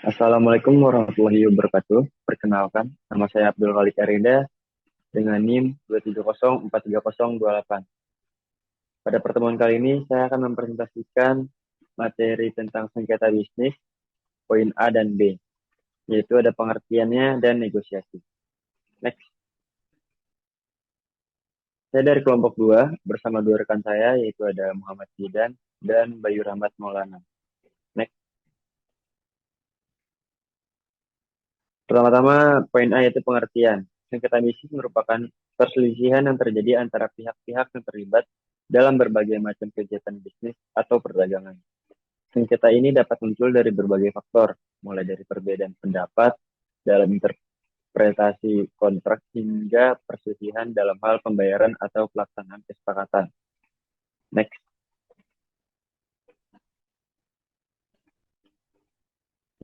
Assalamualaikum warahmatullahi wabarakatuh. Perkenalkan, nama saya Abdul Khalik Arida dengan NIM 270433028. Pada pertemuan kali ini, saya akan mempresentasikan materi tentang sengketa bisnis, poin A dan B, yaitu ada pengertiannya dan negosiasi. Next. Saya dari kelompok 2 bersama dua rekan saya, yaitu ada Muhammad Zidan dan Bayu Rahmat Maulana. Next. Pertama-tama, poin A yaitu pengertian. Sengketa bisnis merupakan perselisihan yang terjadi antara pihak-pihak yang terlibat dalam berbagai macam kegiatan bisnis atau perdagangan. Sengketa ini dapat muncul dari berbagai faktor, mulai dari perbedaan pendapat dalam interpretasi kontrak hingga perselisihan dalam hal pembayaran atau pelaksanaan kesepakatan. Next.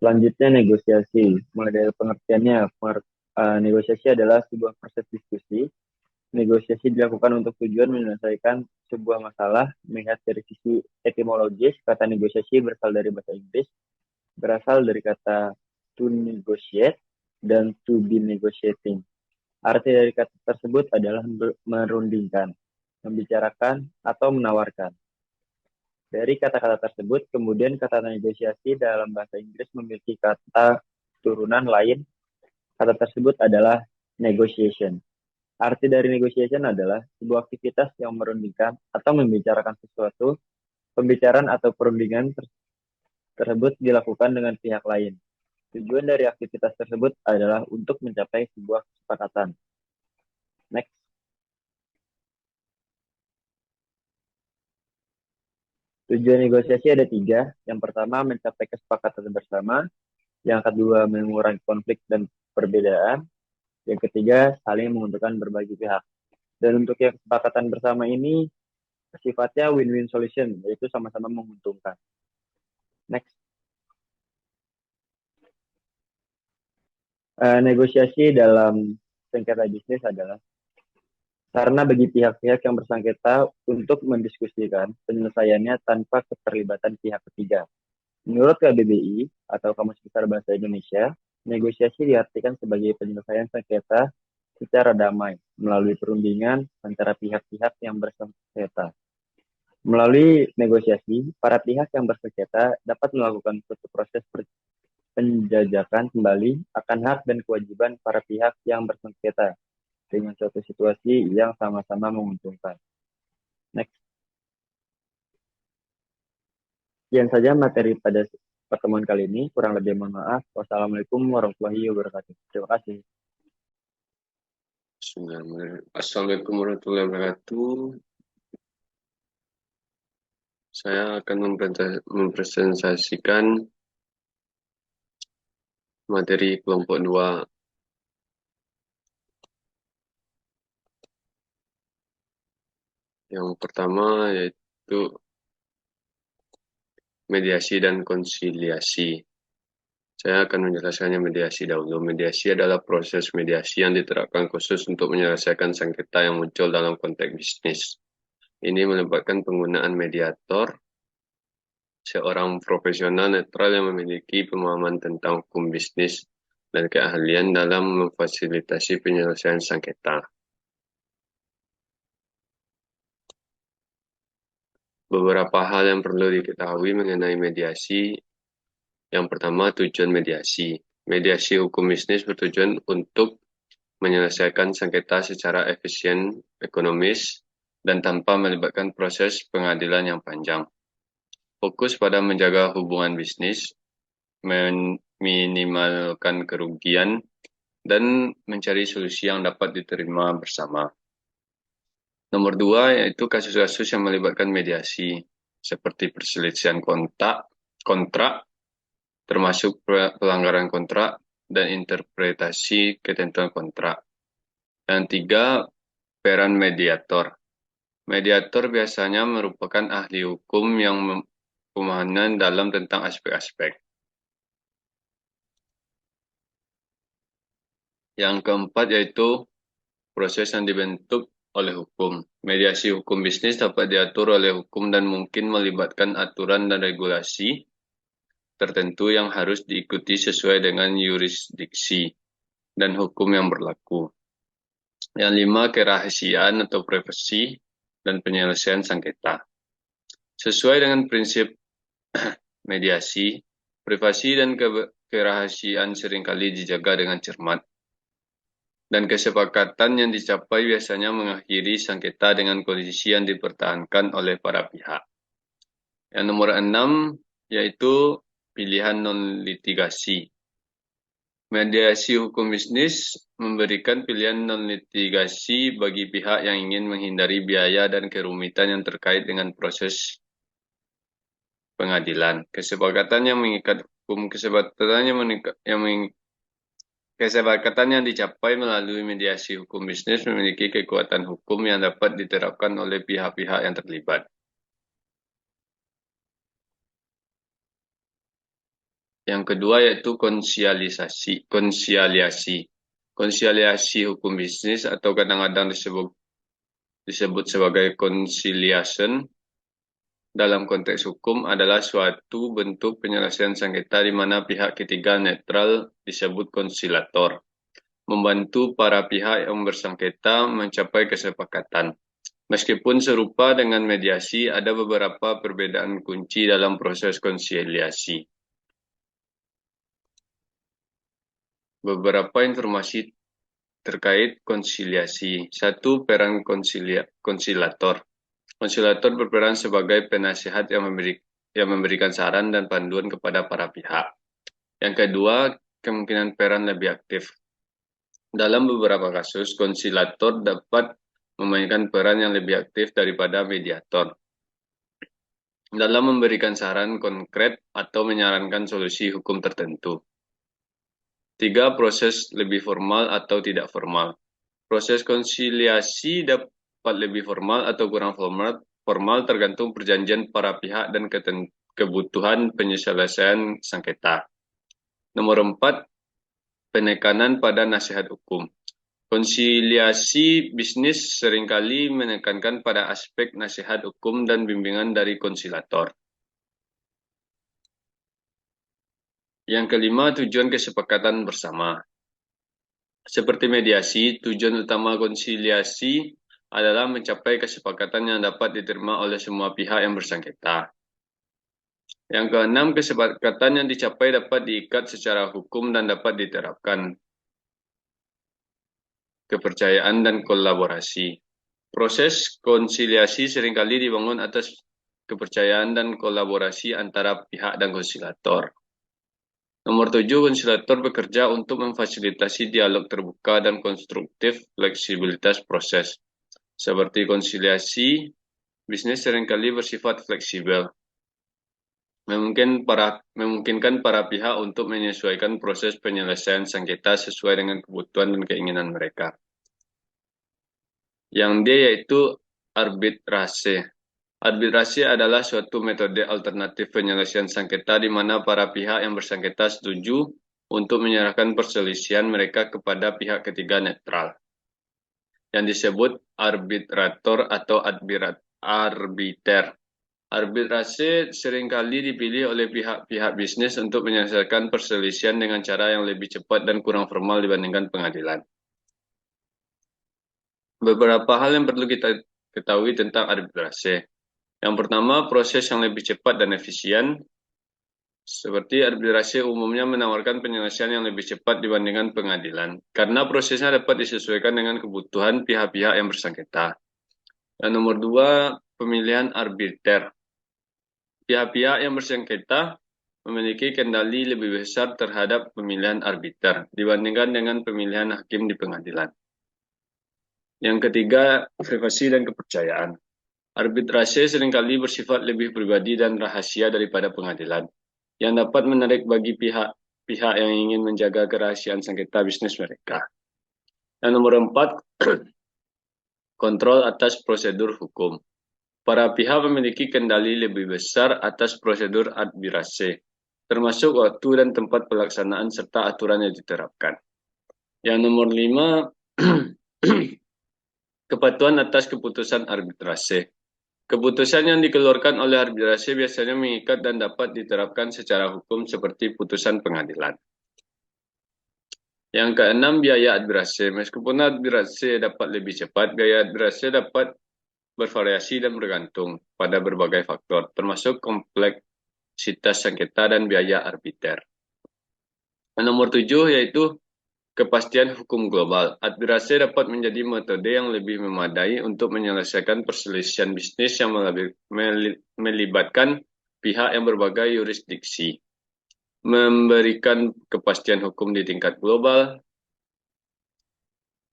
Selanjutnya negosiasi. Mulai dari pengertiannya, negosiasi adalah sebuah proses diskusi. Negosiasi dilakukan untuk tujuan menyelesaikan sebuah masalah. Melihat dari sisi etimologis, kata negosiasi berasal dari bahasa Inggris, berasal dari kata to negotiate dan to be negotiating. Arti dari kata tersebut adalah merundingkan, membicarakan, atau menawarkan. Dari kata-kata tersebut, kemudian kata negosiasi dalam bahasa Inggris memiliki kata turunan lain. Kata tersebut adalah negotiation. Arti dari negotiation adalah sebuah aktivitas yang merundingkan atau membicarakan sesuatu. Pembicaraan atau perundingan tersebut dilakukan dengan pihak lain. Tujuan dari aktivitas tersebut adalah untuk mencapai sebuah kesepakatan. Next. Tujuan negosiasi ada tiga. Yang pertama, mencapai kesepakatan bersama. Yang kedua, mengurangi konflik dan perbedaan. Yang ketiga, saling menguntungkan berbagai pihak. Dan untuk yang kesepakatan bersama ini, sifatnya win-win solution, yaitu sama-sama menguntungkan. Next. Negosiasi dalam sengketa bisnis adalah karena bagi pihak-pihak yang bersengketa untuk mendiskusikan penyelesaiannya tanpa keterlibatan pihak ketiga. Menurut KBBI atau Kamus Besar Bahasa Indonesia, negosiasi diartikan sebagai penyelesaian sengketa secara damai melalui perundingan antara pihak-pihak yang bersengketa. Melalui negosiasi, para pihak yang bersengketa dapat melakukan suatu proses penjajakan kembali akan hak dan kewajiban para pihak yang bersengketa dengan suatu situasi yang sama-sama menguntungkan. Next. Sekian saja materi pada pertemuan kali ini. Kurang lebih mohon maaf. Wassalamualaikum warahmatullahi wabarakatuh. Terima kasih. Assalamualaikum warahmatullahi wabarakatuh. Saya akan mempresentasikan materi kelompok 2. Yang pertama yaitu mediasi dan konsiliasi. Saya akan menjelaskannya mediasi dahulu. Mediasi adalah proses mediasi yang diterapkan khusus untuk menyelesaikan sengketa yang muncul dalam konteks bisnis. Ini melibatkan penggunaan mediator, seorang profesional netral yang memiliki pemahaman tentang hukum bisnis dan keahlian dalam memfasilitasi penyelesaian sengketa. Beberapa hal yang perlu diketahui mengenai mediasi. Yang pertama, tujuan mediasi. Mediasi hukum bisnis bertujuan untuk menyelesaikan sengketa secara efisien, ekonomis, dan tanpa melibatkan proses pengadilan yang panjang. Fokus pada menjaga hubungan bisnis, meminimalkan kerugian, dan mencari solusi yang dapat diterima bersama. Nomor 2 yaitu kasus-kasus yang melibatkan mediasi, seperti perselisihan kontrak, termasuk pelanggaran kontrak dan interpretasi ketentuan kontrak. Yang 3, peran mediator. Mediator biasanya merupakan ahli hukum yang pemahaman dalam tentang aspek-aspek. Yang keempat yaitu proses yang dibentuk oleh hukum. Mediasi hukum bisnis dapat diatur oleh hukum dan mungkin melibatkan aturan dan regulasi tertentu yang harus diikuti sesuai dengan yurisdiksi dan hukum yang berlaku. Yang 5, kerahasiaan atau privasi dan penyelesaian sengketa. Sesuai dengan prinsip mediasi, privasi dan kerahasiaan seringkali dijaga dengan cermat. Dan kesepakatan yang dicapai biasanya mengakhiri sengketa dengan kondisi yang dipertahankan oleh para pihak. Yang nomor 6, yaitu pilihan non-litigasi. Mediasi hukum bisnis memberikan pilihan non-litigasi bagi pihak yang ingin menghindari biaya dan kerumitan yang terkait dengan proses pengadilan. Kesepakatan yang mengikat hukum, kesepakatan yang dicapai melalui mediasi hukum bisnis memiliki kekuatan hukum yang dapat diterapkan oleh pihak-pihak yang terlibat. Yang kedua yaitu konsiliasi. Konsiliasi hukum bisnis atau kadang-kadang disebut sebagai conciliation dalam konteks hukum adalah suatu bentuk penyelesaian sengketa di mana pihak ketiga netral disebut konsilator, membantu para pihak yang bersengketa mencapai kesepakatan. Meskipun serupa dengan mediasi, ada beberapa perbedaan kunci dalam proses konsiliasi. Beberapa informasi terkait konsiliasi. 1. Peran konsilator. Konsilator berperan sebagai penasihat yang memberikan saran dan panduan kepada para pihak. Yang kedua, kemungkinan peran lebih aktif. Dalam beberapa kasus, konsilator dapat memainkan peran yang lebih aktif daripada mediator dalam memberikan saran konkret atau menyarankan solusi hukum tertentu. 3. Proses lebih formal atau tidak formal. Proses konsiliasi dapat lebih formal atau kurang formal tergantung perjanjian para pihak dan kebutuhan penyelesaian sengketa. Nomor 4, penekanan pada nasihat hukum. Konsiliasi bisnis seringkali menekankan pada aspek nasihat hukum dan bimbingan dari konsilator. Yang kelima, tujuan kesepakatan bersama. Seperti mediasi, tujuan utama konsiliasi adalah mencapai kesepakatan yang dapat diterima oleh semua pihak yang bersengketa. Yang keenam, kesepakatan yang dicapai dapat diikat secara hukum dan dapat diterapkan. Kepercayaan dan kolaborasi. Proses konsiliasi seringkali dibangun atas kepercayaan dan kolaborasi antara pihak dan konsilator. Nomor 7, konsilator bekerja untuk memfasilitasi dialog terbuka dan konstruktif fleksibilitas proses. Seperti konsiliasi, bisnis seringkali bersifat fleksibel, memungkinkan para pihak untuk menyesuaikan proses penyelesaian sengketa sesuai dengan kebutuhan dan keinginan mereka. Yang D yaitu arbitrase. Arbitrase adalah suatu metode alternatif penyelesaian sengketa di mana para pihak yang bersengketa setuju untuk menyerahkan perselisihan mereka kepada pihak ketiga netral, yang disebut arbitrator atau arbiter. Arbitrase seringkali dipilih oleh pihak-pihak bisnis untuk menyelesaikan perselisihan dengan cara yang lebih cepat dan kurang formal dibandingkan pengadilan. Beberapa hal yang perlu kita ketahui tentang arbitrase. Yang pertama, proses yang lebih cepat dan efisien. Seperti arbitrase umumnya menawarkan penyelesaian yang lebih cepat dibandingkan pengadilan, karena prosesnya dapat disesuaikan dengan kebutuhan pihak-pihak yang bersengketa. Dan nomor 2, pemilihan arbiter. Pihak-pihak yang bersengketa memiliki kendali lebih besar terhadap pemilihan arbiter dibandingkan dengan pemilihan hakim di pengadilan. Yang ketiga, privasi dan kepercayaan. Arbitrase seringkali bersifat lebih pribadi dan rahasia daripada pengadilan, yang dapat menarik bagi pihak-pihak yang ingin menjaga kerahasiaan sengketa bisnis mereka. Dan nomor 4, kontrol atas prosedur hukum. Para pihak memiliki kendali lebih besar atas prosedur arbitrase, termasuk waktu dan tempat pelaksanaan serta aturan yang diterapkan. Yang nomor 5, kepatuhan atas keputusan arbitrase. Keputusan yang dikeluarkan oleh arbitrase biasanya mengikat dan dapat diterapkan secara hukum seperti putusan pengadilan. Yang keenam, biaya arbitrase. Meskipun arbitrase dapat lebih cepat, biaya arbitrase dapat bervariasi dan bergantung pada berbagai faktor, termasuk kompleksitas sengketa dan biaya arbiter. Nomor 7 yaitu kepastian hukum global. Arbitrase dapat menjadi metode yang lebih memadai untuk menyelesaikan perselisihan bisnis yang melibatkan pihak yang berbagai yurisdiksi, memberikan kepastian hukum di tingkat global.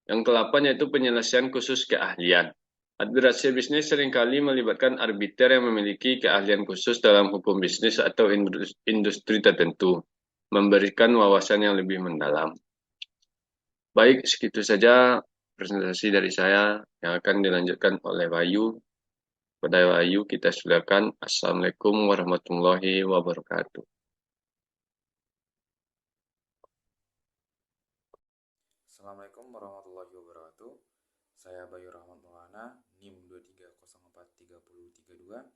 Yang ke-8 yaitu penyelesaian khusus keahlian. Arbitrase bisnis seringkali melibatkan arbiter yang memiliki keahlian khusus dalam hukum bisnis atau industri tertentu, memberikan wawasan yang lebih mendalam. Baik, segitu saja presentasi dari saya yang akan dilanjutkan oleh Wahyu. Pada Wahyu kita silakan. Assalamualaikum warahmatullahi wabarakatuh. Assalamualaikum warahmatullahi wabarakatuh. Saya Bayu Rahmat Maulana, NIM 23043032.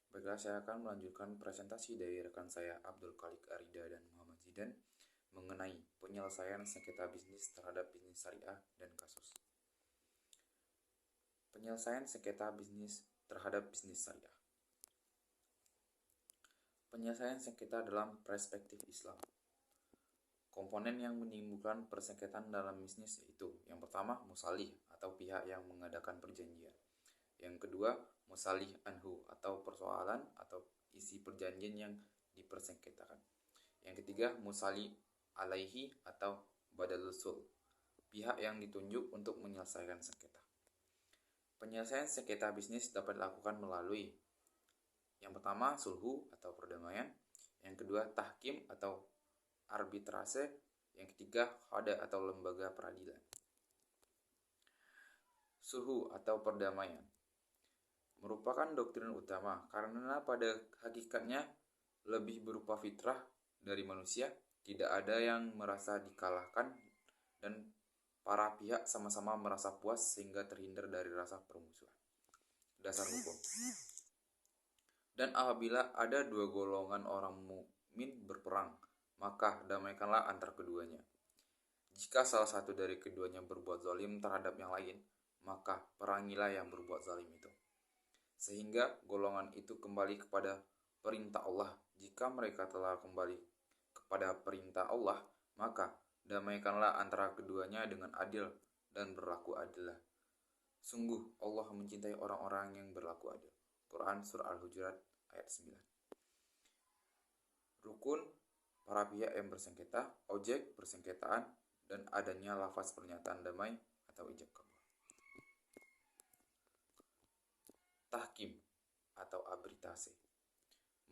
Baiklah, saya akan melanjutkan presentasi dari rekan saya Abdul Khalik Arida dan Muhammad Zidan mengenai penyelesaian sengketa bisnis terhadap bisnis syariah dan kasus. Penyelesaian sengketa bisnis terhadap bisnis syariah. Penyelesaian sengketa dalam perspektif Islam. Komponen yang menimbulkan persengketaan dalam bisnis yaitu yang pertama musalih atau pihak yang mengadakan perjanjian. Yang kedua musalih anhu atau persoalan atau isi perjanjian yang dipersengketakan. Yang ketiga musalih alaihi atau badalul sul, pihak yang ditunjuk untuk menyelesaikan sengketa. Penyelesaian sengketa bisnis dapat dilakukan melalui yang pertama sulhu atau perdamaian, yang kedua tahkim atau arbitrase, yang ketiga khada atau lembaga peradilan. Sulhu atau perdamaian merupakan doktrin utama karena pada hakikatnya lebih berupa fitrah dari manusia, tidak ada yang merasa dikalahkan dan para pihak sama-sama merasa puas sehingga terhindar dari rasa permusuhan. Dasar hukum. Dan apabila ada dua golongan orang mukmin berperang, maka damaikanlah antar keduanya. Jika salah satu dari keduanya berbuat zalim terhadap yang lain, maka perangilah yang berbuat zalim itu, sehingga golongan itu kembali kepada perintah Allah. Jika mereka telah kembali kepada perintah Allah, maka damaikanlah antara keduanya dengan adil dan berlaku adillah. Sungguh Allah mencintai orang-orang yang berlaku adil. Quran Surah Al-Hujurat ayat 9. Rukun para pihak yang bersengketa, objek persengketaan, dan adanya lafaz pernyataan damai atau ijab kabul. Tahkim atau arbitrase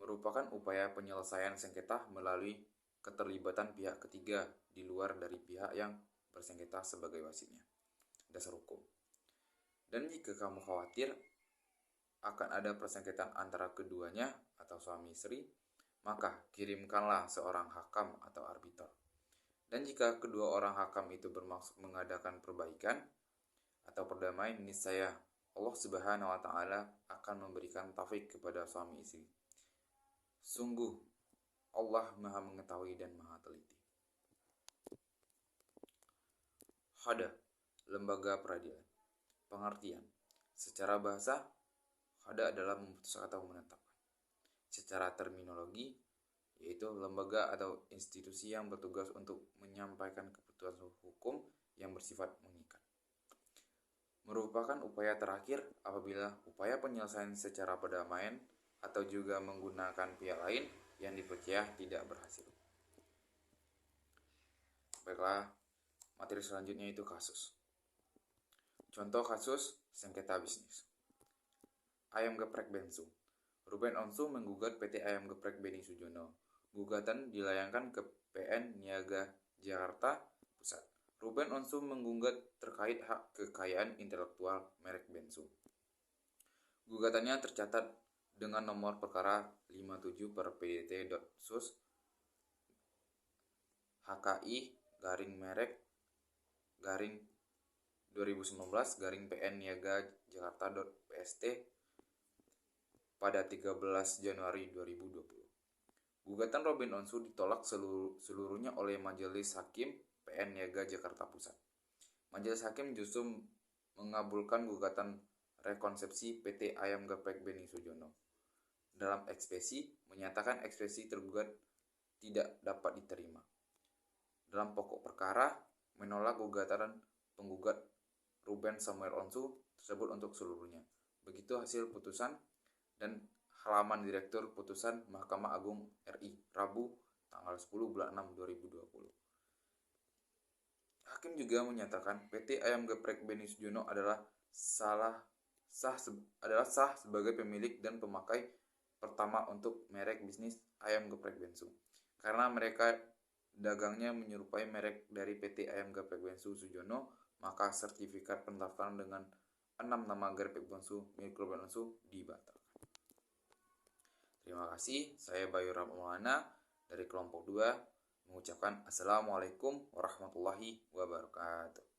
merupakan upaya penyelesaian sengketa melalui keterlibatan pihak ketiga di luar dari pihak yang bersengketa sebagai wasitnya. Dasar hukum. Dan jika kamu khawatir akan ada persengketaan antara keduanya atau suami istri, maka kirimkanlah seorang hakam atau arbiter. Dan jika kedua orang hakam itu bermaksud mengadakan perbaikan atau perdamaian, niscaya Allah Subhanahu wa taala akan memberikan taufik kepada suami istri. Sungguh Allah Maha mengetahui dan Maha teliti. Khada, lembaga peradilan. Pengertian. Secara bahasa, khada adalah memutuskan atau menetapkan. Secara terminologi, yaitu lembaga atau institusi yang bertugas untuk menyampaikan keputusan hukum yang bersifat mengikat. Merupakan upaya terakhir apabila upaya penyelesaian secara perdamaian atau juga menggunakan pihak lain yang dipercaya tidak berhasil. Baiklah, materi selanjutnya itu kasus. Contoh kasus sengketa bisnis. Ayam geprek Bensu. Ruben Onsu menggugat PT Ayam Geprek Beni Sujono. Gugatan dilayangkan ke PN Niaga Jakarta Pusat. Ruben Onsu menggugat terkait hak kekayaan intelektual merek Bensu. Gugatannya tercatat dengan nomor perkara 57 per PDT.sus HKI garing merek garing 2019 garing PN Niaga Jakarta.pst pada 13 Januari 2020. Gugatan Robin Onsu ditolak seluruhnya oleh Majelis Hakim PN Niaga Jakarta Pusat. Majelis Hakim justru mengabulkan gugatan rekonsepsi PT Ayam Geprek Beni Sujono. Dalam ekspresi, menyatakan ekspresi tergugat tidak dapat diterima. Dalam pokok perkara, menolak gugatan penggugat Ruben Samuel Onsu tersebut untuk seluruhnya. Begitu hasil putusan dan halaman Direktur Putusan Mahkamah Agung RI, Rabu, tanggal 10 bulan 6 2020. Hakim juga menyatakan PT Ayam Geprek Beni Sujono adalah sah sebagai pemilik dan pemakai pertama untuk merek bisnis Ayam Geprek Bensu. Karena mereka dagangnya menyerupai merek dari PT Ayam Geprek Bensu Sujono, maka sertifikat pendaftaran dengan 6 nama geprek bensu milik Ruben Onsu dibatalkan. Terima kasih, saya Bayu Maulana dari kelompok 2 mengucapkan Assalamualaikum warahmatullahi wabarakatuh.